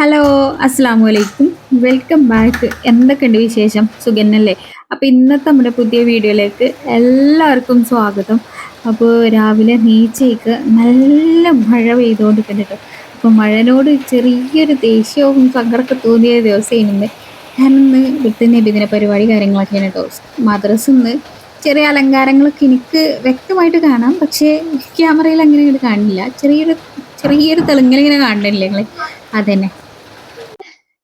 Hello, അസ്സാം വലൈക്കും. Welcome back. എന്തൊക്കെയുണ്ട് വിശേഷം? സുഖന്നല്ലേ? അപ്പോൾ ഇന്നത്തെ നമ്മുടെ പുതിയ വീഡിയോയിലേക്ക് എല്ലാവർക്കും സ്വാഗതം. അപ്പോൾ രാവിലെ നീച്ചയ്ക്ക് നല്ല മഴ പെയ്തുകൊണ്ടിരിക്കുന്നുണ്ട് കേട്ടോ. അപ്പോൾ മഴനോട് ചെറിയൊരു ദേഷ്യവും സങ്കടമൊക്കെ തോന്നിയ ദിവസമാണ് ഇന്ന്. കാരണം ഇന്ന് ഇവിടുത്തെ നബിദിന പരിപാടി കാര്യങ്ങളൊക്കെയാണ് കേട്ടോ. മദ്രസയിൽ നിന്ന് ചെറിയ അലങ്കാരങ്ങളൊക്കെ എനിക്ക് വ്യക്തമായിട്ട് കാണാം, പക്ഷേ ക്യാമറയിൽ അങ്ങനെ ഇങ്ങോട്ട് കാണില്ല. ചെറിയൊരു ചെറിയൊരു തെളിങ്ങനെ കാണണില്ലേ നിങ്ങൾ? അതന്നെ.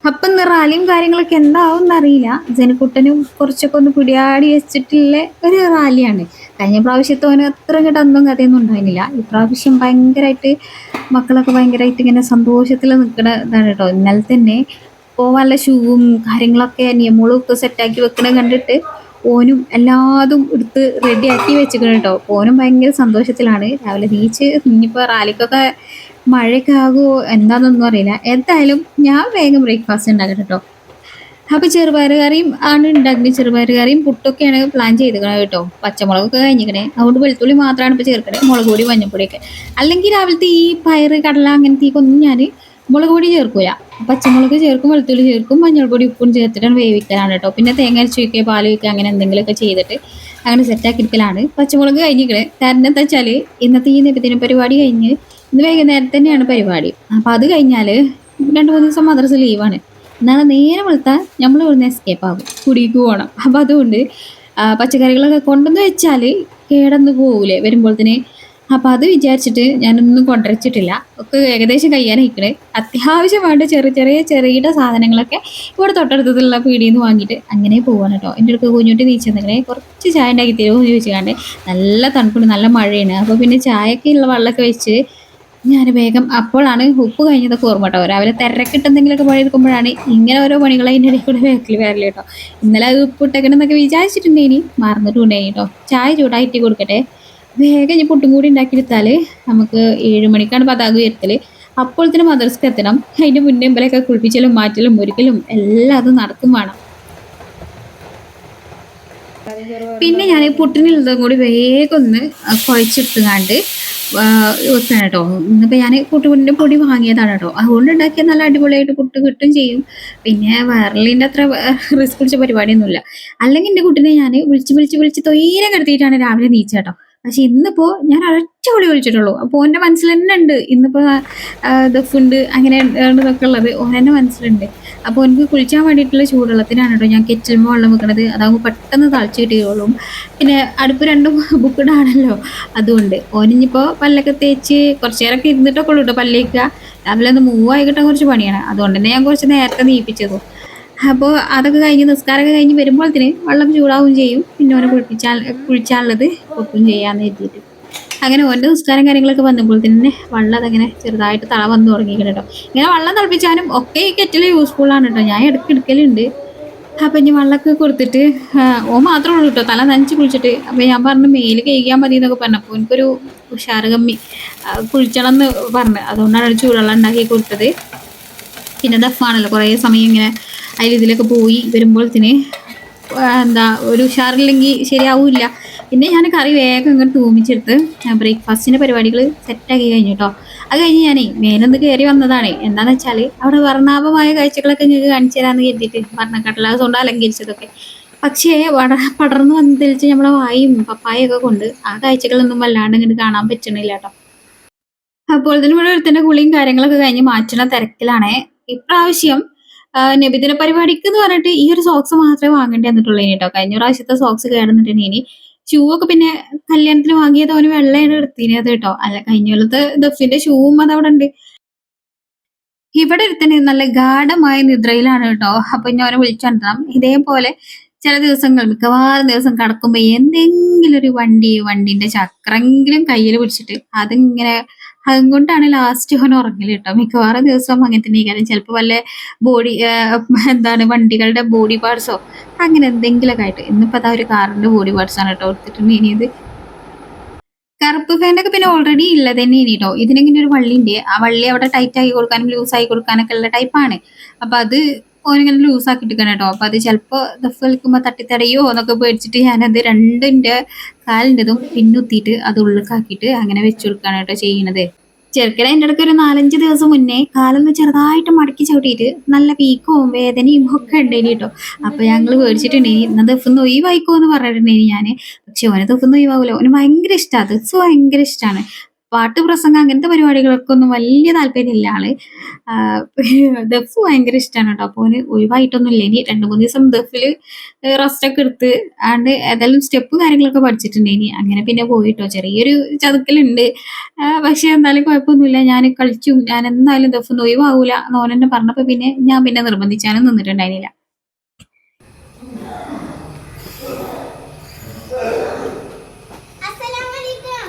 അപ്പം ഇന്ന് റാലിയും കാര്യങ്ങളൊക്കെ എന്താവും എന്നറിയില്ല. ജനക്കുട്ടനും കുറച്ചൊക്കെ ഒന്ന് പിടിയാടി വെച്ചിട്ടുള്ള ഒരു റാലിയാണ്. കഴിഞ്ഞ പ്രാവശ്യത്തെ ഓന് അത്ര ഇങ്ങോട്ട് അന്നും കഥയൊന്നും ഉണ്ടായിരുന്നില്ല. ഇപ്രാവശ്യം ഭയങ്കരമായിട്ട് മക്കളൊക്കെ ഭയങ്കരമായിട്ട് ഇങ്ങനെ സന്തോഷത്തിൽ നിൽക്കുന്ന ഇതാണ് കേട്ടോ. ഇന്നലെ തന്നെ പോവാനുള്ള ഷൂവും കാര്യങ്ങളൊക്കെ നിയമങ്ങളും ഒക്കെ സെറ്റാക്കി വെക്കണത് കണ്ടിട്ട് ഓനും എല്ലാതും എടുത്ത് റെഡിയാക്കി വെച്ചിരിക്കണം കേട്ടോ. ഓനും ഭയങ്കര സന്തോഷത്തിലാണ്. രാവിലെ നീച്ച് ഇനിയിപ്പോൾ റാലിക്കൊക്കെ മഴയൊക്കെ ആകുമോ എന്താണെന്നൊന്നും അറിയില്ല. എന്തായാലും ഞാൻ വേഗം ബ്രേക്ക്ഫാസ്റ്റ് ഉണ്ടാക്കട്ടെ കേട്ടോ. അപ്പോൾ ചെറുപയർ കറിയും ആണ് ഉണ്ടാക്കുന്നത്. ചെറുപയർ കറിയും പുട്ടൊക്കെയാണ് പ്ലാൻ ചെയ്തിരിക്കണത് കേട്ടോ. പച്ചമുളകൊക്കെ കഴിഞ്ഞിരിക്കണേ, അതുകൊണ്ട് വെളുത്തുള്ളി മാത്രമാണ് ഇപ്പോൾ ചേർക്കണേ, മുളക് പൊടി മഞ്ഞൾപ്പൊടിയൊക്കെ. അല്ലെങ്കിൽ രാവിലത്തെ ഈ പയറ് കടല അങ്ങനത്തെ ഒന്നും ഞാൻ മുളക് പൊടി ചേർക്കൂല. പച്ചമുളക് ചേർക്കും, വെളുത്തുള്ളി ചേർക്കും, മഞ്ഞൾപ്പൊടി ഉപ്പും ചേർത്തിട്ടാണ് വേവിക്കലാണ് കേട്ടോ. പിന്നെ തേങ്ങ അരച്ച് വയ്ക്കുക, പാൽ വയ്ക്കുക, അങ്ങനെ എന്തെങ്കിലുമൊക്കെ ചെയ്തിട്ട് അങ്ങനെ സെറ്റാക്കി എടുക്കലാണ്. പച്ചമുളക് കഴിഞ്ഞിരിക്കണേ. കാരണം എന്താ വെച്ചാൽ ഇന്നത്തെ ഈ നബിദിന പരിപാടി കഴിഞ്ഞ് ഇന്ന് വൈകുന്നേരം തന്നെയാണ് പരിപാടി. അപ്പം അത് കഴിഞ്ഞാൽ 2-3 ദിവസം മദ്രസ ലീവാണ്. എന്നാലും നേരെ വെളുത്താൽ നമ്മൾ ഇവിടുന്ന് എസ്കേപ്പ് ആകും, കുടിക്ക് പോകണം. അപ്പം അതുകൊണ്ട് പച്ചക്കറികളൊക്കെ കൊണ്ടുവന്ന് വെച്ചാൽ കേടന്ന് പോകൂലേ വരുമ്പോഴത്തേന്. അപ്പം അത് വിചാരിച്ചിട്ട് ഞാനൊന്നും കൊണ്ടുവച്ചിട്ടില്ല. ഒക്കെ ഏകദേശം കഴിയാനായിക്കണേ. അത്യാവശ്യം വേണ്ട ചെറിയ സാധനങ്ങളൊക്കെ ഇവിടെ തൊട്ടടുത്തുള്ള പീടിയിൽ നിന്ന് വാങ്ങിയിട്ട് അങ്ങനെ പോവാണ് കേട്ടോ. എൻ്റെ അടുത്ത് കുഞ്ഞുട്ടി നീച്ചെന്നിങ്ങനെ കുറച്ച് ചായ ഉണ്ടാക്കി തരുമോ എന്ന് ചോദിച്ചാണ്ട്. നല്ല തണുപ്പുണ്ട്, നല്ല മഴയാണ്. അപ്പോൾ പിന്നെ ചായക്ക് ഉള്ള വെള്ളമൊക്കെ വെച്ച് ഞാൻ വേഗം അപ്പോഴാണ് ഉപ്പ് കഴിഞ്ഞതൊക്കെ ഓർമ്മ കേട്ടോ. രാവിലെ തിരക്കിട്ട് എന്തെങ്കിലുമൊക്കെ പണിയെടുക്കുമ്പോഴാണ് ഇങ്ങനെ ഓരോ പണികൾ അതിൻ്റെ ഇടയിൽ കൂടെ വേക്കിൽ വരല് കേട്ടോ. ഇന്നലെ അത് ഉപ്പ് ഇട്ടേക്കണമെന്നൊക്കെ വിചാരിച്ചിട്ടുണ്ടേനി, മറന്നിട്ടുണ്ടേനി കേട്ടോ. ചായ ചൂടായിട്ട് കൊടുക്കട്ടെ. വേഗം ഇനി പുട്ടും കൂടി ഉണ്ടാക്കിയെടുത്താൽ നമുക്ക് 7 മണിക്കാണ് പതാക ഉയർത്തൽ. അപ്പോഴത്തേനും മദ്രസക്ക് എത്തണം. അതിൻ്റെ മുന്നേ ഇമ്പലൊക്കെ കുളിപ്പിച്ചലും മാറ്റലും ഒരിക്കലും എല്ലാം അത് നടക്കും വേണം. പിന്നെ ഞാൻ പുട്ടിനുള്ളതും കൂടി വേഗം ഒന്ന് കുഴച്ചെടുത്തുങ്ങാണ്ട് വെക്കണം കേട്ടോ. ഇന്നിപ്പോൾ ഞാൻ പുട്ടുപൊടിൻ്റെ പൊടി വാങ്ങിയതാണ് കേട്ടോ. അതുകൊണ്ട് ഉണ്ടാക്കിയാൽ നല്ല അടിപൊളിയായിട്ട് പുട്ട് കിട്ടും ചെയ്യും. പിന്നെ വയറിലിൻ്റെ അത്ര റിസ്ക് പിടിച്ച പരിപാടിയൊന്നുമില്ല. അല്ലെങ്കിൽ എൻ്റെ കുട്ടിനെ ഞാൻ വിളിച്ച് തൊയ്യം കിടത്തിയിട്ടാണ് രാവിലെ നീച്ചത് കേട്ടോ. പക്ഷെ ഇന്നിപ്പോൾ ഞാൻ ഒരൊറ്റ വിളി വിളിച്ചിട്ടുള്ളൂ. അപ്പോൾ ഓൻ്റെ മനസ്സിൽ തന്നെ ഉണ്ട് ഇന്നിപ്പോൾ ദഫുണ്ട് അങ്ങനെ എന്നൊക്കെ ഉള്ളത് ഓൻ തന്നെ മനസ്സിലുണ്ട്. അപ്പോൾ എനിക്ക് കുളിക്കാൻ വേണ്ടിയിട്ടുള്ള ചൂടുവെള്ളത്തിനാണ് കേട്ടോ ഞാൻ കെറ്റിലുമ്പോൾ വെള്ളം വെക്കണത്. അതാകുമ്പോൾ പെട്ടെന്ന് തിളച്ച് കിട്ടിയോളും. പിന്നെ അടുപ്പ് രണ്ടും ബുക്കിടാണല്ലോ, അതുകൊണ്ട് ഓനിഞ്ഞിപ്പോൾ പല്ലൊക്കെ തേച്ച് കുറച്ച് നേരമൊക്കെ ഇരുന്നിട്ടൊക്കെ ഉള്ളൂ കേട്ടോ പല്ല് തേക്കുക. രാവിലെ ഒന്ന് മൂവായി കിട്ടാൻ കുറച്ച് പണിയാണ്. അതുകൊണ്ട് തന്നെ ഞാൻ കുറച്ച് നേരത്തെ നീപ്പിച്ചതും. അപ്പോൾ അതൊക്കെ കഴിഞ്ഞ് നിസ്കാരമൊക്കെ കഴിഞ്ഞ് വരുമ്പോഴത്തേന് വെള്ളം ചൂടാവുകയും ചെയ്യും. പിന്നെ ഓനെ കുളിച്ചാലുള്ളത് വെക്കുകയും ചെയ്യാമെന്ന് എഴുതിയിട്ട് അങ്ങനെ ഓൻ്റെ നിസ്കാരം കാര്യങ്ങളൊക്കെ വന്നപ്പോൾ തന്നെ വെള്ളം അതങ്ങനെ ചെറുതായിട്ട് തള വന്ന് തുടങ്ങിയിരിക്കണം കേട്ടോ. ഇങ്ങനെ വെള്ളം തിളപ്പിച്ചാലും ഒക്കെ ഈ കെറ്റിൽ യൂസ്ഫുള്ളാണ് കേട്ടോ. ഞാൻ ഇടയ്ക്ക് എടുക്കലുണ്ട്. അപ്പം ഇനി വെള്ളമൊക്കെ കൊടുത്തിട്ട് ഓ മാത്രമേ ഉള്ളൂ കേട്ടോ തല നനച്ച് കുളിച്ചിട്ട്. അപ്പോൾ ഞാൻ പറഞ്ഞു മേല് കഴിക്കാൻ മതി എന്നൊക്കെ പറഞ്ഞപ്പോൾ എനിക്കൊരു ഉഷാറ് കമ്മി, കുളിച്ചണം എന്ന് പറഞ്ഞു. അതുകൊണ്ടാണ് ചൂടുവെള്ളം ഉണ്ടാക്കി കൊടുത്തത്. പിന്നെ ദഫാണല്ലോ, കുറേ സമയം ഇങ്ങനെ അതിൽ ഇതിലൊക്കെ പോയി വരുമ്പോഴത്തേന് എന്താ ഒരു ഉഷാറില്ലെങ്കിൽ ശരിയാവില്ല. പിന്നെ ഞാൻ കറി വേഗം ഇങ്ങോട്ട് തൂമിച്ചെടുത്ത് ബ്രേക്ക്ഫാസ്റ്റിൻ്റെ പരിപാടികൾ സെറ്റാക്കി കഴിഞ്ഞു കേട്ടോ. അത് കഴിഞ്ഞ് ഞാനേ മേലൊന്ന് കയറി വന്നതാണ്. എന്താണെന്ന് വെച്ചാൽ അവിടെ വർണ്ണാഭമായ കാഴ്ചകളൊക്കെ നിങ്ങൾക്ക് കാണിച്ചു തരാമെന്ന് കരുതിയിട്ട് വർണ്ണക്കടലാസ് കൊണ്ട് അലങ്കരിച്ചതൊക്കെ. പക്ഷേ പടർന്ന് വന്ന് തെളിച്ച് നമ്മളെ വായും പപ്പായൊക്കെ കൊണ്ട് ആ കാഴ്ചകളൊന്നും വല്ലാണ്ട് ഇങ്ങോട്ട് കാണാൻ പറ്റണില്ല കേട്ടോ. അപ്പോൾ തന്നെ ഇവിടെ ഒരുത്തൻ്റെ കുളിയും കാര്യങ്ങളൊക്കെ കഴിഞ്ഞ് മാറ്റുന്ന തിരക്കിലാണ്. ഇപ്രാവശ്യം നബിദിന പരിപാടിക്ക് എന്ന് പറഞ്ഞിട്ട് ഈ ഒരു സോക്സ് മാത്രമേ വാങ്ങേണ്ടി വന്നിട്ടുള്ളൂ കേട്ടോ. കഴിഞ്ഞ പ്രാവശ്യത്തെ സോക്സ് കേടന്നിട്ടുണ്ട്. ഇനി ഷൂ ഒക്കെ പിന്നെ കല്യാണത്തിന് വാങ്ങിയത് അവന് വെള്ളയാണ് എടുത്തിനത് കേട്ടോ. അല്ല, കഴിഞ്ഞ കൊല്ലത്തെ ദഫിന്റെ ഷൂവും അതവിടെ ഉണ്ട്. ഇവിടെ ഒരുത്തന് നല്ല ഗാഠമായ നിദ്രയിലാണ് കേട്ടോ. അപ്പൊ ഞാൻ അവനെ വിളിച്ചോണ്ടണം. ഇതേപോലെ ചില ദിവസങ്ങൾ മിക്കവാറും ദിവസം കിടക്കുമ്പോ എന്തെങ്കിലും ഒരു വണ്ടിന്റെ ചക്രെങ്കിലും കയ്യിൽ പിടിച്ചിട്ട് അതിങ്ങനെ അതും കൊണ്ടാണ് ലാസ്റ്റ് അവൻ ഉറങ്ങല് കേട്ടോ. മിക്കവാറും ദിവസം അങ്ങനെ തന്നെ. കാരണം ചിലപ്പോൾ വല്ല ബോഡി എന്താണ് വണ്ടികളുടെ ബോഡി പാർട്സോ അങ്ങനെ എന്തെങ്കിലുമൊക്കെ ആയിട്ട്. ഇന്നിപ്പോ അതാ ഒരു കാറിന്റെ ബോഡി പാർട്സ് ആണ് കേട്ടോ എടുത്തിട്ടുണ്ട്. ഇനി ഇത് കറുപ്പ് ഫാനൊക്കെ പിന്നെ ഓൾറെഡി ഉള്ളത് തന്നെയാണ് കേട്ടോ. ഇതിനിങ്ങനെ ഒരു വള്ളിയുണ്ട്. ആ വള്ളി അവിടെ ടൈറ്റ് ആക്കി കൊടുക്കാനും ലൂസ് ആക്കി കൊടുക്കാനൊക്കെ ഉള്ള ടൈപ്പാണ്. അപ്പൊ അത് ഓനിങ്ങനെ ലൂസ് ആക്കി എടുക്കണം കേട്ടോ. അപ്പൊ അത് ചിലപ്പോ ദഫ് കളിക്കുമ്പോ തട്ടിത്തടയോ എന്നൊക്കെ പേടിച്ചിട്ട് ഞാനത് രണ്ടിന്റെ കാലിൻ്റെതും പിന്നുത്തിയിട്ട് അത് ഉള്ളിക്കാക്കിയിട്ട് അങ്ങനെ വെച്ചു കൊടുക്കാണ് കേട്ടോ ചെയ്യണത്. ചെറുക്കനെ എൻ്റെ അടുക്ക് ഒരു 4-5 ദിവസം മുന്നേ കാലൊന്ന് ചെറുതായിട്ട് മടക്കി ചവിട്ടിയിട്ട് നല്ല വീക്കവും വേദനയും ഒക്കെ ഉണ്ടായിന് കേട്ടോ. അപ്പൊ ഞങ്ങള് പേടിച്ചിട്ടുണ്ടേനി ഇന്ന് ദഫ്ന്ന് ഒഴിവായിക്കോ എന്ന് പറഞ്ഞിട്ടുണ്ടേനി ഞാന്. പക്ഷെ ഓന് ദഫ്ന്ന് ഒഴിവാകൂല, ഓന് ഭയങ്കര ഇഷ്ടമാണ്, ദഫ് ഭയങ്കര ഇഷ്ടമാണ്. പാട്ട് പ്രസംഗം അങ്ങനത്തെ പരിപാടികൾക്കൊന്നും വലിയ താല്പര്യമില്ല ആള്. ദഫ് ഭയങ്കര ഇഷ്ടമാണ് കേട്ടോ. അപ്പൊ ഓന് ഒഴിവായിട്ടൊന്നും ഇല്ല. ഇനി 2-3 ദിവസം ദഫില് റെസ്റ്റ് ഒക്കെ എടുത്ത് ആണ്ട് ഏതായാലും സ്റ്റെപ്പ് കാര്യങ്ങളൊക്കെ പഠിച്ചിട്ടുണ്ടേനി. അങ്ങനെ പിന്നെ പോയിട്ടോ. ചെറിയൊരു ചതുക്കലുണ്ട്, പക്ഷെ എന്തായാലും കുഴപ്പമൊന്നുമില്ല. ഞാൻ കളിച്ചും, ഞാൻ എന്തായാലും ദഫൊന്നും ഒഴിവാകൂല എന്ന് ഓനെന്നെ പറഞ്ഞപ്പോ പിന്നെ ഞാൻ പിന്നെ നിർബന്ധിച്ചാനും നിന്നിട്ടുണ്ടായിരുന്നില്ല.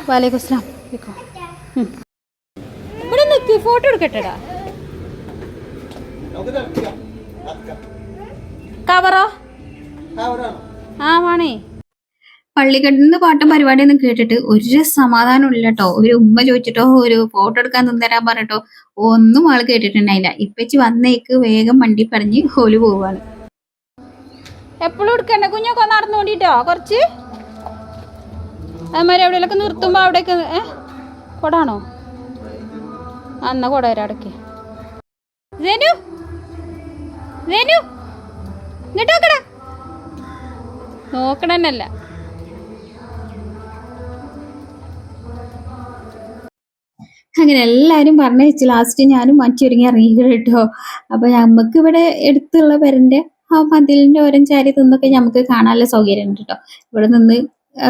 വാലേക്കും അസ്സലാം. ഇവിടെ നിൽക്ക്, ഫോട്ടോ എടുക്കട്ടെടാ. കവറോ ആ വേണേ. പള്ളിക്കട്ടിന്ന് പാട്ടും പരിപാടിയൊന്നും കേട്ടിട്ട് ഒരു സമാധാനം ഇല്ല കേട്ടോ. ഒരു ഉമ്മ ചോദിച്ചിട്ടോ ഒരു ഫോട്ടോ എടുക്കാൻ നിന്നരാൻ പറഞ്ഞിട്ടോ ഒന്നും ആള് കേട്ടിട്ടുണ്ടായില്ല. ഇപ്പച്ചി വന്നേക്ക് വേഗം വണ്ടി പറഞ്ഞ് ഹോല് പോവാണ്. എപ്പോഴും എടുക്കണ്ട കുഞ്ഞൊക്കെ നടന്നുകൊണ്ടിട്ടോ കുറച്ച്. അതുമാതിരി എവിടെയൊക്കെ നിർത്തുമ്പോ അവിടേക്ക് കൊടാണോ അന്ന കൊട വരാം അടയ്ക്ക്. ഇങ്ങോട്ട് നോക്കടാ, നോക്കണന്നല്ല. അങ്ങനെ എല്ലാവരും പറഞ്ഞു വെച്ച് ലാസ്റ്റ് ഞാനും മറ്റൊരുങ്ങി ഇറങ്ങിയിട്ട് കേട്ടോ. അപ്പൊ ഞമ്മക്ക് ഇവിടെ എടുത്തുള്ള പെരന്റെ ആ മതിലിന്റെ ഓരം ചാരി നിന്നൊക്കെ നമുക്ക് കാണാനുള്ള സൗകര്യം ഉണ്ട് കേട്ടോ. ഇവിടെ നിന്ന്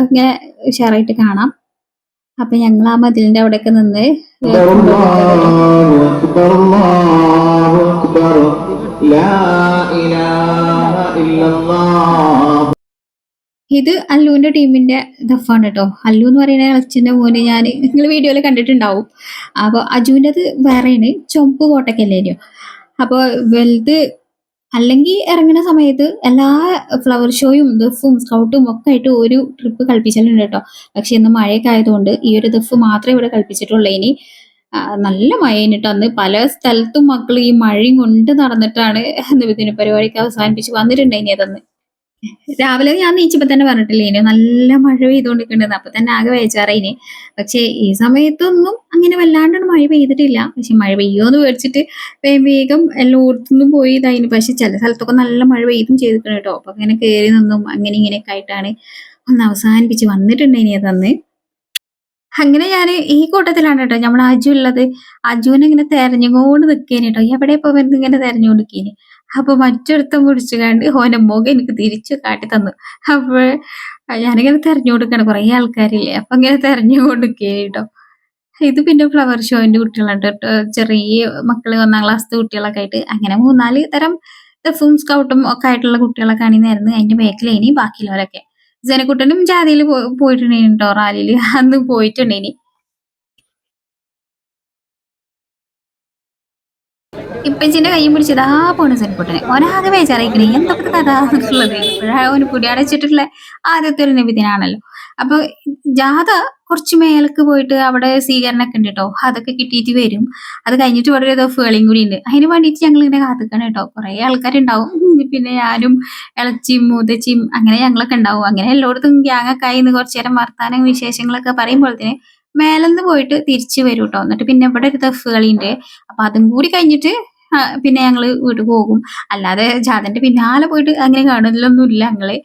ഇങ്ങനെ ഉഷാറായിട്ട് കാണാം. അപ്പൊ ഞങ്ങൾ ആ മതിലിന്റെ അവിടെയൊക്കെ നിന്ന് ഇത് അല്ലുവിന്റെ ടീമിന്റെ ദഫാണ് കേട്ടോ. അല്ലു എന്ന് പറയുന്ന അച്ഛന്റെ മോനെ ഞാൻ നിങ്ങൾ വീഡിയോയിൽ കണ്ടിട്ടുണ്ടാവും. അപ്പൊ അജുവിൻ്റെത് വേറെയാണ്, ചൊമ്പ് കോട്ടക്കല്ലേനോ. അപ്പൊ വലുത് അല്ലെങ്കിൽ ഇറങ്ങുന്ന സമയത്ത് എല്ലാ ഫ്ലവർ ഷോയും ദഫും സ്കൗട്ടും ഒക്കെ ആയിട്ട് ഒരു ട്രിപ്പ് കളിപ്പിച്ചിട്ടുണ്ട് കേട്ടോ. പക്ഷെ ഇന്ന് മഴയൊക്കെ ആയതുകൊണ്ട് ഈ ഒരു ദഫ് മാത്രമേ ഇവിടെ കളിപ്പിച്ചിട്ടുള്ളൂ. ഇനി നല്ല മഴയാണ് കേട്ടോ. അന്ന് പല സ്ഥലത്തും മക്കൾ ഈ മഴയും കൊണ്ട് നടന്നിട്ടാണ് ഇതിന് പരിപാടിക്ക് അവസാനിപ്പിച്ച് വന്നിട്ടുണ്ടായിനി. അതന്ന് രാവിലെ ഞാൻ നീച്ചപ്പോ തന്നെ പറഞ്ഞിട്ടില്ലേ ഇനി നല്ല മഴ പെയ്തുകൊണ്ടിരിക്കുന്നുണ്ടെന്ന്. അപ്പൊ തന്നെ ആകെ വേച്ചാറായിന്. പക്ഷെ ഈ സമയത്തൊന്നും അങ്ങനെ വല്ലാണ്ട് മഴ പെയ്തിട്ടില്ല. പക്ഷെ മഴ പെയ്യോന്ന് പേടിച്ചിട്ട് വേഗം എല്ലായിടത്തുനിന്നും പോയി ഇതായിന്. പക്ഷെ ചില സ്ഥലത്തൊക്കെ നല്ല മഴ പെയ്തും ചെയ്തിട്ടുണ്ട് കേട്ടോ. അപ്പൊ അങ്ങനെ കയറി നിന്നും അങ്ങനെ ഇങ്ങനെയൊക്കെ ആയിട്ടാണ് ഒന്ന് അവസാനിപ്പിച്ച് വന്നിട്ടുണ്ടായിനി അതന്ന്. അങ്ങനെ ഞാൻ ഈ കൂട്ടത്തിലാണ് കേട്ടോ നമ്മൾ അജു ഉള്ളത്. അജുവിനെ ഇങ്ങനെ തെരഞ്ഞുകൊണ്ട് നിൽക്കേനെ കേട്ടോ. എവിടെ ഇപ്പൊ ഇങ്ങനെ തെരഞ്ഞുകൊണ്ടിരിക്കേന്. അപ്പൊ മറ്റൊരുത്തം പിടിച്ചു കണ്ട് ഓന്റെ മുഖം എനിക്ക് തിരിച്ചു കാട്ടി തന്നു. അപ്പൊ ഞാനിങ്ങനെ തെരഞ്ഞു കൊടുക്കണം, കുറെ ആൾക്കാരില്ലേ. അപ്പൊ ഇങ്ങനെ തെരഞ്ഞുകൊണ്ട് കേട്ടോ. ഇത് പിന്നെ ഫ്ലവർ ഷോന്റെ കുട്ടികളുണ്ട് കേട്ടോ. ചെറിയ മക്കള് 1-ാം ക്ലാസ് കുട്ടികളൊക്കെ ആയിട്ട് അങ്ങനെ 3-4 തരം ദഫും സ്കൗട്ടും ഒക്കെ ആയിട്ടുള്ള കുട്ടികളൊക്കെ ആണെന്നായിരുന്നു. അതിന്റെ ബാക്കിലേനി ബാക്കിയുള്ളവരൊക്കെ. ജനക്കുട്ടനും ജാതിയിൽ പോയിട്ടുണ്ടേനി കേട്ടോ റാലിയില്. അന്ന് പോയിട്ടുണ്ടേനി. ഇപ്പച്ചിന്റെ കൈയും പിടിച്ചതാ പോണ ജനക്കുട്ടനെ. ഓനാകെ ബേജാറായിക്കണേ എന്തൊക്കെ കഥ ഉള്ളത്. ഇപ്പോഴാണ് ഓന് കുടിയടച്ചിട്ടുള്ള ആദ്യത്തെ ഒരു നബിദിനാണല്ലോ. അപ്പൊ ജാഥ കുറച്ച് മേലേക്ക് പോയിട്ട് അവിടെ സ്വീകരണമൊക്കെ ഉണ്ട് കേട്ടോ. അതൊക്കെ കിട്ടിയിട്ട് വരും. അത് കഴിഞ്ഞിട്ട് ഇവിടെ ഒരു ദഫുകളയും കൂടി ഉണ്ട്. അതിന് വേണ്ടിയിട്ട് ഞങ്ങൾ ഇങ്ങനെ കാത്തിക്കണം കേട്ടോ. കുറെ ആൾക്കാരുണ്ടാവും. പിന്നെ ഞാനും ഇളച്ചിയും മൂത്തച്ചിയും അങ്ങനെ ഞങ്ങളൊക്കെ ഉണ്ടാവും. അങ്ങനെ എല്ലായിടത്തും ഗ്യാങ്ങൊക്കെ ആയി കുറച്ചു നേരം വർത്താനം വിശേഷങ്ങളൊക്കെ പറയുമ്പോഴത്തേന് മേലെന്ന് പോയിട്ട് തിരിച്ചു വരും കേട്ടോ. എന്നിട്ട് പിന്നെ ഇവിടെ ഒരു ദഫ് കളിയുണ്ട്. അപ്പൊ അതും കൂടി കഴിഞ്ഞിട്ട് പിന്നെ ഞങ്ങള് വീട്ടിൽ പോകും. അല്ലാതെ ജാഥന്റെ പിന്നാലെ പോയിട്ട് അങ്ങനെ കാണലൊന്നും ഇല്ല ഞങ്ങള്.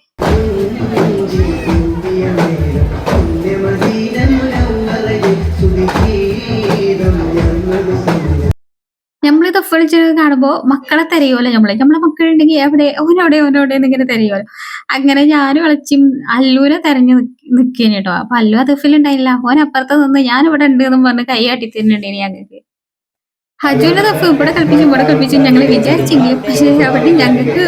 നമ്മള് ദഫളിച്ച് കാണുമ്പോ മക്കളെ തിരയുമല്ലോ. നമ്മളെ മക്കളുണ്ടെങ്കിൽ എവിടെ ഓനോടെ ഇങ്ങനെ തിരയുമല്ലോ. അങ്ങനെ ഞാനും ഇളച്ചിയും അല്ലുവിനെ തെരഞ്ഞു നിക്കേന് കേട്ടോ. അപ്പൊ അല്ലു ആ ദഫിലുണ്ടായില്ല. ഓൻ അപ്പുറത്ത് നിന്ന് ഞാൻ ഇവിടെ ഉണ്ട് എന്നും പറഞ്ഞ് കൈ കാട്ടിത്തരുന്നുണ്ടേനി ഞങ്ങൾക്ക്. ഹജുവിന്റെ ദഫ് ഇവിടെ കളിപ്പിച്ചും ഞങ്ങൾ വിചാരിച്ചെങ്കിലും പക്ഷെ അവിടെ ഞങ്ങൾക്ക്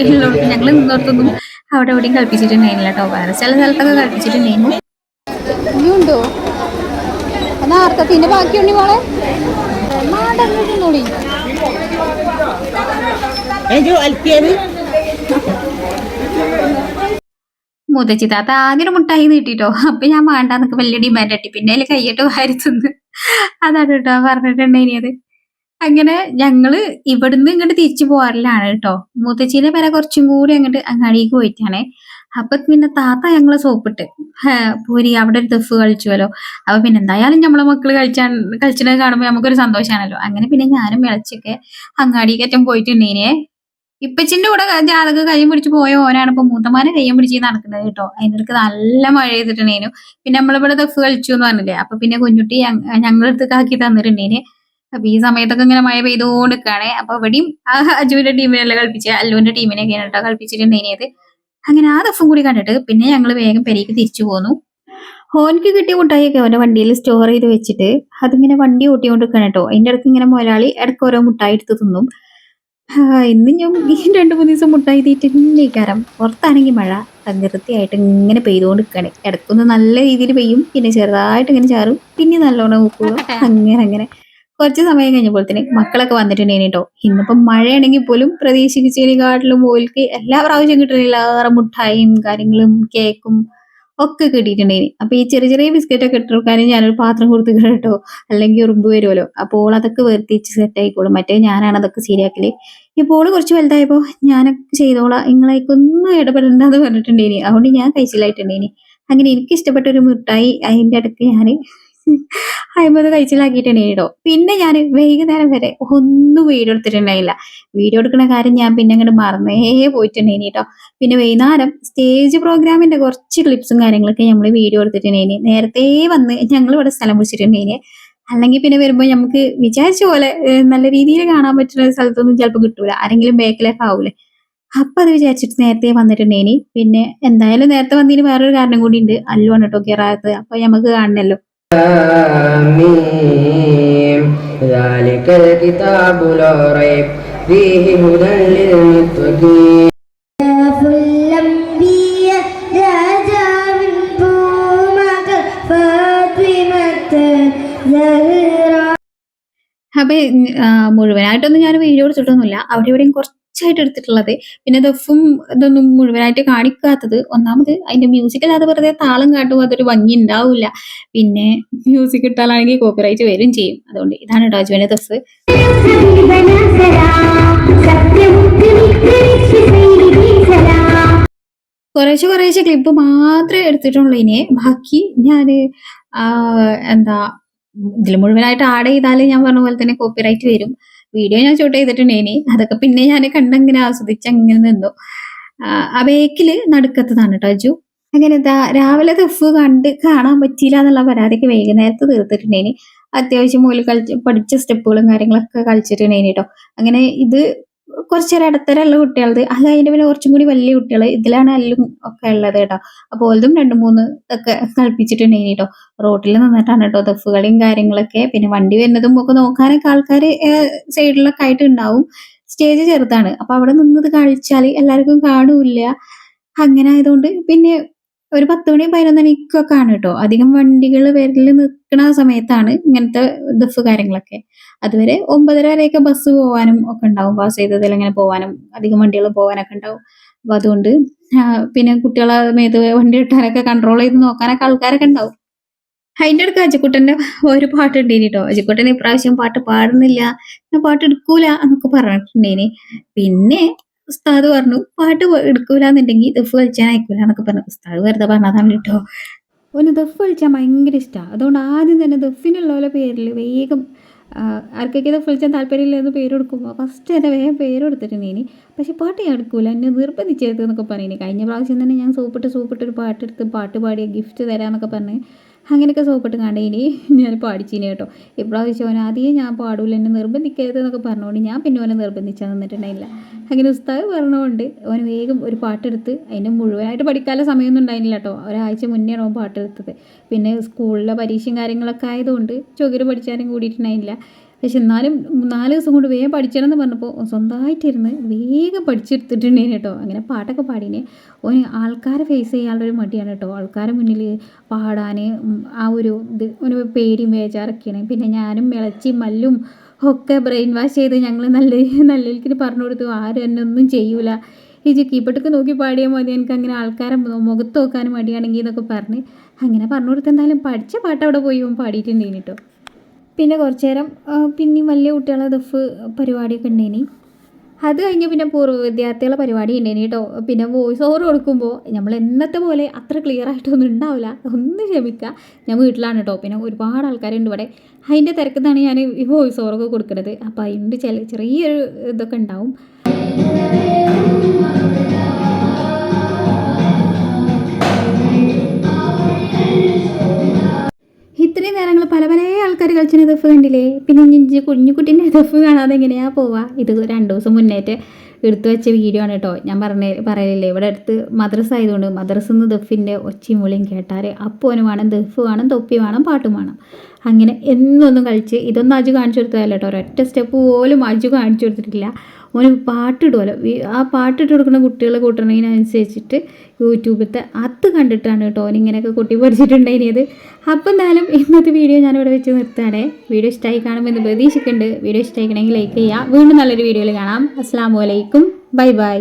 ഉള്ളിടത്ത് ഞങ്ങൾ നിന്നിടത്തൊന്നും അവിടെ എവിടെയും കളിപ്പിച്ചിട്ടുണ്ടായിരുന്നില്ല കേട്ടോ. വേറെ ചില സ്ഥലത്തൊക്കെ കളിപ്പിച്ചിട്ടുണ്ടായിരുന്നു. ഇനിയുണ്ടോ അർത്ഥത്തിന്റെ ബാക്കിയുണ്ട് മോളെ. മുതച്ചി താത്ത ആദ്യം ഒരു മുട്ടായി നീട്ടിട്ടോ. അപ്പൊ ഞാൻ വേണ്ടാന്നൊക്കെ വലിയ ഡിമാൻഡ് ആട്ടി. പിന്നെ അതിൽ കയ്യിട്ട് വാരി തിന്ന്. അതാണ് കേട്ടോ പറഞ്ഞിട്ടുണ്ടായിരുന്നത്. അങ്ങനെ ഞങ്ങള് ഇവിടുന്ന് ഇങ്ങോട്ട് തിരിച്ചു പോകാറില്ലാണ് കേട്ടോ. മുത്തച്ഛീനെ പേരെ കുറച്ചും കൂടി അങ്ങോട്ട് അങ്ങാടിക്ക് പോയിട്ടാണ്. അപ്പൊ പിന്നെ താത്ത ഞങ്ങളെ സോപ്പിട്ട് പോരി അവിടെ ഒരു ദഫ് കളിച്ചുവല്ലോ. അപ്പൊ പിന്നെ എന്തായാലും നമ്മളെ മക്കള് കളിച്ചത് കാണുമ്പോ നമുക്കൊരു സന്തോഷാണല്ലോ. അങ്ങനെ പിന്നെ ഞാനും ഇളച്ചിയൊക്കെ അങ്ങാടിക്കറ്റം പോയിട്ടുണ്ടേനെ. ഇപ്പച്ചിന്റെ കൂടെ ജാതക കയ്യും പിടിച്ച് പോയ ഓനാണ് ഇപ്പൊ മൂത്തമ്മാനെ കയ്യും പിടിച്ച് നടക്കുന്നത് കേട്ടോ. അതിനിടക്ക് നല്ല മഴ ചെയ്തിട്ടുണ്ടേനു. പിന്നെ നമ്മളിവിടെ ദഫ് കളിച്ചു എന്ന് പറഞ്ഞില്ലേ, അപ്പൊ പിന്നെ കുഞ്ഞുട്ടി ഞങ്ങളടുത്തേക്ക് ആക്കി തന്നിട്ടുണ്ടേന്. അപ്പൊ ഈ സമയത്തൊക്കെ ഇങ്ങനെ മഴ പെയ്തോണ്ടിരിക്കാണ്. അപ്പൊ ഇവിടെയും അജുവിന്റെ ടീമിനല്ല കളിപ്പിച്ച, അല്ലുവിന്റെ ടീമിനെയൊക്കെയാണ് കേട്ടോ കളിപ്പിച്ചിട്ടുണ്ടേനിയത്. അങ്ങനെ ആ ദഫും കൂടി കണ്ടിട്ട് പിന്നെ ഞങ്ങൾ വേഗം പെരേക്ക് തിരിച്ചു പോന്നു. ഓനിക്ക് കിട്ടിയ മുട്ടായിയൊക്കെ അവന്റെ വണ്ടിയിൽ സ്റ്റോർ ചെയ്ത് വെച്ചിട്ട് അതിങ്ങനെ വണ്ടി ഓട്ടിക്കൊണ്ടിരിക്കണം കേട്ടോ. അതിന്റെ ഇടയ്ക്ക് ഇങ്ങനെ മുതലാളി ഇടയ്ക്ക് ഓരോ മുട്ടായി എടുത്ത് തിന്നും. ഇന്ന് ഞാൻ ഈ 2-3 ദിവസം മുട്ടായി തീറ്റിന്നേക്കാരം. പുറത്താണെങ്കിൽ മഴ തകൃതിയായിട്ട് ഇങ്ങനെ പെയ്തുകൊണ്ടിരിക്കുകയാണ്. ഇടയ്ക്കൊന്ന് നല്ല രീതിയിൽ പെയ്യും, പിന്നെ ചെറുതായിട്ട് ഇങ്ങനെ ചാറും, പിന്നെ നല്ലോണം ഉപ്പുകളും, അങ്ങനെ അങ്ങനെ കുറച്ച് സമയം കഴിഞ്ഞപ്പോഴത്തേന് മക്കളൊക്കെ വന്നിട്ടുണ്ടേനി കേട്ടോ. ഇന്നിപ്പം മഴയാണെങ്കിൽ പോലും പ്രതീക്ഷിച്ചതിനെക്കാട്ടിലും ഓൽക്ക് എല്ലാ പ്രാവശ്യം കിട്ടുന്നില്ല ഏറെ മുട്ടായും കാര്യങ്ങളും കേക്കും ഒക്കെ കിട്ടിയിട്ടുണ്ടേനി. അപ്പൊ ഈ ചെറിയ ചെറിയ ബിസ്ക്കറ്റ് ഒക്കെ ഇട്ടെടുക്കാനും ഞാനൊരു പാത്രം കൊടുത്തിട്ട് കേട്ടോ, അല്ലെങ്കിൽ ഉറുമ്പ് വരുമല്ലോ. അപ്പോൾ അതൊക്കെ വേർതിരിച്ച് സെറ്റ് ആയിക്കോളും. മറ്റേ ഞാനാണ് അതൊക്കെ ശരിയാക്കല്. ഇപ്പോൾ കുറച്ച് വലുതായപ്പോ ഞാനൊക്കെ ചെയ്തോളാം, നിങ്ങളേക്കൊന്നും ഇടപെടണ്ടെന്ന് പറഞ്ഞിട്ടുണ്ടേനി. അതുകൊണ്ട് ഞാൻ കഴിച്ചില്ലായിട്ടുണ്ടേനി. അങ്ങനെ എനിക്ക് ഇഷ്ടപ്പെട്ട ഒരു മിഠായി അതിന്റെ ഇടയ്ക്ക് ഞാൻ അയിമത് കഴിച്ചിലാക്കിയിട്ടുണ്ടേനി കേട്ടോ. പിന്നെ ഞാൻ വൈകുന്നേരം വരെ ഒന്നും വീഡിയോ എടുത്തിട്ടുണ്ടായില്ല. വീഡിയോ എടുക്കുന്ന കാര്യം ഞാൻ പിന്നെ അങ്ങോട്ട് മറന്നേ പോയിട്ടുണ്ടേനി കേട്ടോ. പിന്നെ വൈകുന്നേരം സ്റ്റേജ് പ്രോഗ്രാമിന്റെ കുറച്ച് ക്ലിപ്സും കാര്യങ്ങളൊക്കെ നമ്മൾ വീഡിയോ എടുത്തിട്ടുണ്ടേനി. നേരത്തെ വന്ന് ഞങ്ങൾ ഇവിടെ സ്ഥലം പിടിച്ചിട്ടുണ്ടേനി. അല്ലെങ്കിൽ പിന്നെ വരുമ്പോ നമുക്ക് വിചാരിച്ച പോലെ നല്ല രീതിയിൽ കാണാൻ പറ്റുന്ന സ്ഥലത്തൊന്നും ചിലപ്പോൾ കിട്ടൂല. ആരെങ്കിലും ബാക്കിലൊക്കെ ആവൂലേ. അപ്പൊ അത് വിചാരിച്ചിട്ട് നേരത്തെ വന്നിട്ടുണ്ടേനി. പിന്നെ എന്തായാലും നേരത്തെ വന്നതിന് വേറൊരു കാരണം കൂടി ഉണ്ട്. അല്ലുവാണ് കേട്ടോ കിറാത്ത്. അപ്പൊ നമുക്ക് കാണണല്ലോ. آمين ذلك الكتاب لا ريب فيه هدى للمتقين അപ്പൊ മുഴുവനായിട്ടൊന്നും ഞാൻ വീഡിയോ എടുത്തിട്ടൊന്നുമില്ല. അവിടെ ഇവിടെയും കുറച്ചായിട്ട് എടുത്തിട്ടുള്ളത്. പിന്നെ ദഫും ഇതൊന്നും മുഴുവനായിട്ട് കാണിക്കാത്തത് ഒന്നാമത് അതിന്റെ മ്യൂസിക് അല്ലാതെ വെറുതെ താളം കാട്ടും അതൊരു ഭംഗി ഉണ്ടാവില്ല. പിന്നെ മ്യൂസിക് ഇട്ടാലാണെങ്കിൽ കോപ്പിറൈറ്റ് വരും ചെയ്യും. അതുകൊണ്ട് ഇതാണ് കേട്ടോ അജുവിന്റെ ദഫ്. കുറേശ്ശെ ക്ലിപ്പ് മാത്രമേ എടുത്തിട്ടുള്ളൂ. ഇനി ബാക്കി ഞാന് എന്താ ഇതിൽ മുഴുവനായിട്ട് ആഡ് ചെയ്താൽ ഞാൻ പറഞ്ഞ പോലെ തന്നെ കോപ്പിറൈറ്റ് വരും. വീഡിയോ ഞാൻ ഷൂട്ട് ചെയ്തിട്ടുണ്ടേനി. അതൊക്കെ പിന്നെ ഞാൻ കണ്ടങ്ങനെ ആസ്വദിച്ച് അങ്ങനെ നിന്നു. ആ ബേക്കില് നടുക്കത്തതാണ് കേട്ടോ അജു. അങ്ങനെ രാവിലെ ദഫ് കാണാൻ പറ്റിയില്ല എന്നുള്ള പരാതിക്ക് വൈകുന്നേരത്ത് തീർത്തിട്ടുണ്ടേനി. അത്യാവശ്യം മുതൽ പഠിച്ച സ്റ്റെപ്പുകളും കാര്യങ്ങളൊക്കെ കളിച്ചിട്ടുണ്ടേനി കേട്ടോ. അങ്ങനെ ഇത് കുറച്ചൊരു ഇടത്തരമുള്ള കുട്ടികളത്, അത് കഴിഞ്ഞ് പിന്നെ കുറച്ചും കൂടി വലിയ കുട്ടികൾ, ഇതിലാണ് എല്ലാം ഒക്കെ ഉള്ളത് കേട്ടോ. അപ്പോൾ ഓൽതും 2-3 ഒക്കെ കളിപ്പിച്ചിട്ടുണ്ടേനി കേട്ടോ. റോട്ടിൽ നിന്നിട്ടാണ് കേട്ടോ ദഫ് കളിയും കാര്യങ്ങളൊക്കെ. പിന്നെ വണ്ടി വരുന്നതും ഒക്കെ നോക്കാനൊക്കെ ആൾക്കാർ സൈഡിലൊക്കെ ആയിട്ട് ഉണ്ടാവും. സ്റ്റേജ് ചെറുതാണ്, അപ്പൊ അവിടെ നിന്നത് കളിച്ചാൽ എല്ലാവർക്കും കാണൂല്ല. അങ്ങനെ ആയതുകൊണ്ട് പിന്നെ ഒരു 10 മണി 11 മണിക്കൊക്കെ ആണ് കേട്ടോ. അധികം വണ്ടികൾ വരല് നിൽക്കുന്ന സമയത്താണ് ഇങ്ങനത്തെ ദഫ് കാര്യങ്ങളൊക്കെ. അതുവരെ 9:30 വരെയൊക്കെ ബസ് പോവാനും ഒക്കെ ഉണ്ടാവും. പാസ് ചെയ്തതിൽ അങ്ങനെ പോവാനും അധികം വണ്ടികൾ പോവാനൊക്കെ ഉണ്ടാവും. അപ്പൊ അതുകൊണ്ട് പിന്നെ കുട്ടികളെ മേത്ത് വണ്ടി ഇട്ടാനൊക്കെ കൺട്രോൾ ചെയ്ത് നോക്കാനൊക്കെ ആൾക്കാരൊക്കെ ഉണ്ടാവും. അതിന്റെ ഇടയ്ക്ക് അജിക്കുട്ടന്റെ ഒരു പാട്ട് ഉണ്ടേനി കേട്ടോ. അജിക്കുട്ടൻ ഇപ്രാവശ്യം പാട്ട് പാടുന്നില്ല, ഞാൻ പാട്ട് എടുക്കൂല എന്നൊക്കെ പറഞ്ഞിട്ടുണ്ടേനി. പിന്നെ ഉസ്താദ് പറഞ്ഞു പാട്ട് എടുക്കൂലെന്നുണ്ടെങ്കിൽ ദഫ് കളിച്ചാൻ അയക്കൂല എന്നൊക്കെ പറഞ്ഞു. ഉസ്താദ് വെറുതെ പറഞ്ഞതാണ് കേട്ടോ. ഓന് ദഫ് കളിച്ചാൻ ഭയങ്കര ഇഷ്ടമാണ്. അതുകൊണ്ട് ആദ്യം തന്നെ ദഫിനുള്ള പേരിൽ വേഗം ആർക്കൊക്കെ ദഫ് കളിച്ചാൻ താല്പര്യമില്ലെന്ന് പേര് കൊടുക്കുമ്പോൾ ഫസ്റ്റ് തന്നെ വേഗം പേര് കൊടുത്തിട്ടുണ്ടേനി. പക്ഷെ പാട്ട് ഞാൻ എടുക്കൂല, എന്നെ നിർബന്ധിച്ചത് എന്നൊക്കെ പറയുന്നത്. കഴിഞ്ഞ പ്രാവശ്യം തന്നെ ഞാൻ സോപ്പിട്ടൊരു പാട്ടെടുത്ത് പാട്ട് പാടിയ ഗിഫ്റ്റ് തരാമെന്നൊക്കെ പറഞ്ഞ് അങ്ങനെയൊക്കെ സോപ്പിട്ട് കണ്ടേനി ഞാൻ പാടിച്ചീനി കേട്ടോ. ഇപ്രാവശ്യം ഓൻ ആദ്യം ഞാൻ പാടൂല, എന്നെ നിർബന്ധിക്കരുത് എന്നൊക്കെ പറഞ്ഞുകൊണ്ട് ഞാൻ പിന്നെ ഓനെ നിർബന്ധിച്ചാൽ നിന്നിട്ടുണ്ടായില്ല. അങ്ങനെ ഉസ്താദ് പറഞ്ഞുകൊണ്ട് ഓന് വേഗം ഒരു പാട്ടെടുത്ത്, അതിൻ്റെ മുഴുവനായിട്ട് പഠിക്കാനുള്ള സമയമൊന്നും ഉണ്ടായിരുന്നില്ല കേട്ടോ. ഒരാഴ്ച മുന്നെയാണ് ഓൻ പാട്ടെടുത്തത്. പിന്നെ സ്കൂളിലെ പരീക്ഷയും കാര്യങ്ങളൊക്കെ ആയതുകൊണ്ട് ചൊകിര് പഠിച്ചാലും കൂടിയിട്ടുണ്ടായില്ല. പക്ഷെ എന്നാലും 4 ദിവസം കൊണ്ട് വേഗം പഠിക്കണം എന്ന് പറഞ്ഞപ്പോൾ സ്വന്തമായിട്ടിരുന്ന് വേഗം പഠിച്ചെടുത്തിട്ടുണ്ടേനെ കേട്ടോ. അങ്ങനെ പാട്ടൊക്കെ പാടീനെ. ഓന് ആൾക്കാരെ ഫേസ് ചെയ്യാനുള്ളൊരു മടിയാണ് കേട്ടോ. ആൾക്കാരെ മുന്നിൽ പാടാൻ ആ ഒരു ഇത് ഒരു പേടിയും ബേജാറൊക്കെയാണ്. പിന്നെ ഞാനും ഇളച്ചിയും മല്ലും ഒക്കെ ബ്രെയിൻ വാഷ് ചെയ്ത് ഞങ്ങൾ നല്ലതിന് പറഞ്ഞു കൊടുത്തു. ആരും എന്നെ ഒന്നും ചെയ്യൂല, ഈ കീപ്പട്ടൊക്കെ നോക്കി പാടിയാൽ മതി, എനിക്ക് അങ്ങനെ ആൾക്കാരെ മുഖത്ത് നോക്കാനും മടിയാണെങ്കിൽ എന്നൊക്കെ പറഞ്ഞ് അങ്ങനെ പറഞ്ഞു കൊടുത്ത് എന്തായാലും പഠിച്ച പാട്ട് അവിടെ പോയി പാടിയിട്ടുണ്ടേനി കേട്ടോ. പിന്നെ കുറച്ച് നേരം പിന്നെയും വലിയ കുട്ടികളെ ദഫ് പരിപാടിയൊക്കെ ഉണ്ടേനി. അത് കഴിഞ്ഞ് പിന്നെ പൂർവ്വ വിദ്യാർത്ഥികളുടെ പരിപാടി ഉണ്ടേനി കേട്ടോ. പിന്നെ വോയിസ് ഓവർ കൊടുക്കുമ്പോൾ നമ്മൾ എന്നത്തെ പോലെ അത്ര ക്ലിയർ ആയിട്ടൊന്നും ഉണ്ടാവില്ല, ഒന്ന് ക്ഷമിക്കുക. ഞാൻ വീട്ടിലാണ് കേട്ടോ, പിന്നെ ഒരുപാട് ആൾക്കാരുണ്ട് ഇവിടെ. അതിൻ്റെ തിരക്കുന്നതാണ് ഞാൻ ഈ വോയിസ് ഓവറൊക്കെ കൊടുക്കുന്നത്. അപ്പോൾ അതിൻ്റെ ചെറിയൊരു ഇതൊക്കെ ഉണ്ടാവും. ഇത്രയും നേരങ്ങൾ പല പല ആൾക്കാർ കളിച്ചിന് ദഫ് കണ്ടില്ലേ. പിന്നെ കുഞ്ഞുകുട്ടീൻ്റെ ദഫ് കാണാതെ എങ്ങനെയാണ് പോവുക. ഇത് 2 ദിവസം മുന്നേറ്റ് എടുത്തു വെച്ച വീഡിയോ ആണ് കേട്ടോ. ഞാൻ പറയലില്ലേ, ഇവിടെ അടുത്ത് മദ്രസ ആയതുകൊണ്ട് മദ്രസയിൽ നിന്ന് ദഫിൻ്റെ ഒച്ചയും വിളിയും കേട്ടാൽ അപ്പോന് വേണം, ദഫ് വേണം, തൊപ്പി വേണം, പാട്ടും വേണം. അങ്ങനെ എന്നൊന്നും കളിച്ച് ഇതൊന്നും അജു കാണിച്ചു കൊടുത്തതല്ല കേട്ടോ. ഒരൊറ്റ സ്റ്റെപ്പ് പോലും അജു കാണിച്ചു കൊടുത്തിട്ടില്ല. ഓന് പാട്ടിടുമല്ലോ, ആ പാട്ടിട്ട് കൊടുക്കുന്ന കുട്ടികൾ കൂട്ടണതിനനുസരിച്ചിട്ട് യൂട്യൂബിലത്തെ അത് കണ്ടിട്ടാണ് കേട്ടോ ഓനിങ്ങനെയൊക്കെ കുട്ടി പഠിച്ചിട്ടുണ്ടായിരുന്നത്. അപ്പോൾ എന്തായാലും ഇന്നത്തെ വീഡിയോ ഞാനിവിടെ വെച്ച് നിർത്തുകയാണേ. വീഡിയോ ഇഷ്ടമായി കാണുമെന്ന് പ്രതീക്ഷിക്കുന്നുണ്ട്. വീഡിയോ ഇഷ്ടമായിക്കണമെങ്കിൽ ലൈക്ക് ചെയ്യുക. വീണ്ടും നല്ലൊരു വീഡിയോയിൽ കാണാം. അസ്സലാമു അലൈക്കും. Bye bye.